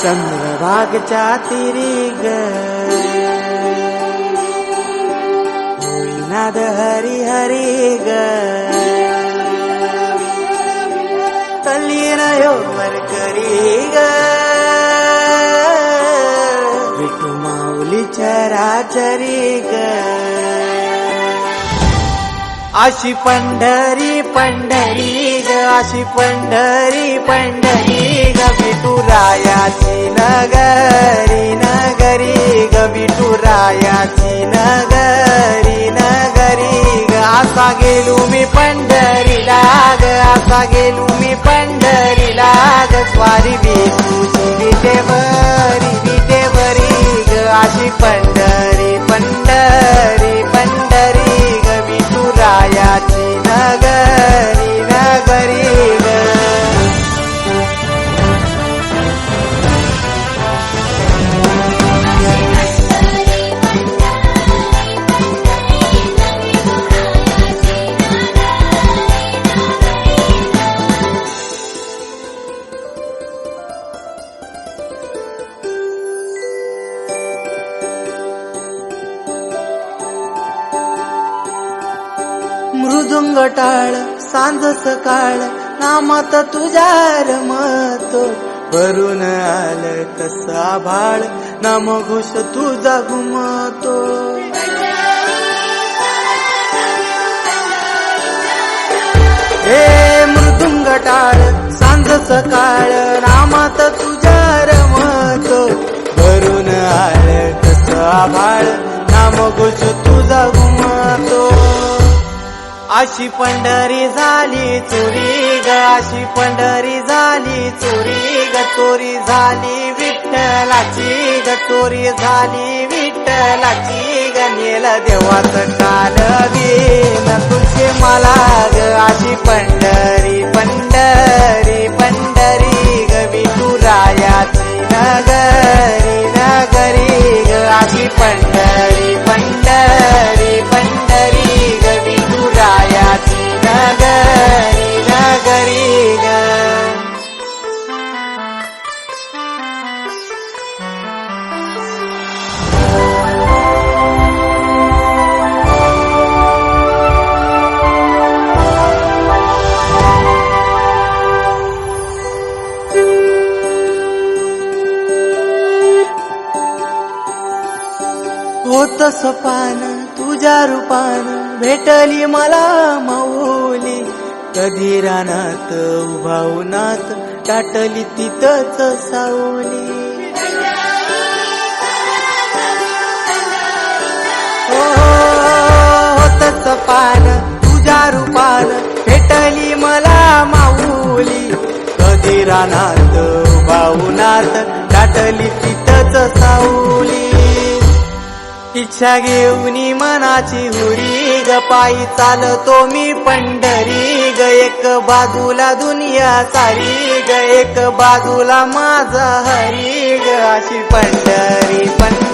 चंद्रभागच्या तिरी ग होईनाद हरी हरी ग तल्लीन योवर करी ग विठू माऊली चराचरी ग अशी पंढरी पंढरी ग अशी पंढरी पंढरी ग विठुरायाची नगरी नगरी ग विठुरायाची नगरी नगरी ग असा गेलो मी पंढरीला ग असा गेलो मी पंढरीला ग स्वारी विठूची विटेवरी ग अशी पंढरी पंढरी पंढरी ग विठुरायाची नगरी नगरी ग मृदुंग टाळ सांज सकाळ नामात तुझ्या रमतो भरून आलं कसं आभाळ नामघोष तुझा घुमतो हे मृदुंग टाळ सांज सकाळ नामात तुझ्या रमतो भरून आलं कसं आभाळ नामघोष तुझा घुमतो अशी पंढरी झाली चोरी ग अशी पंढरी झाली चोरी ग चोरी झाली विठ्ठलाची ग चोरी झाली विठ्ठलाची ग नेल देवाचं काल दिन तुझे मला ग अशी पंढरी पंढरी पंढरी ग विठुरायाची नगरी नगरी ग अशी पंढरी पंढरी पंढरी ग विठुरायाची नगरी नगरी ग होत सपान तुझ्या रूपान भेटली मला माऊली कधी रानात उभा उन्हात टाटली तिथंच सावली होत सपान तुझ्या रूपान भेटली मला माऊली कधी रानात उभा उन्हात टाटली तिथंच सावली इच्छा घेऊनी मनाची हुरी ग पायी चालतो मी पंढरी ग एक बाजूला दुनिया सारी ग एक बाजूला माझा हरी ग अशी पंढरी पंढरी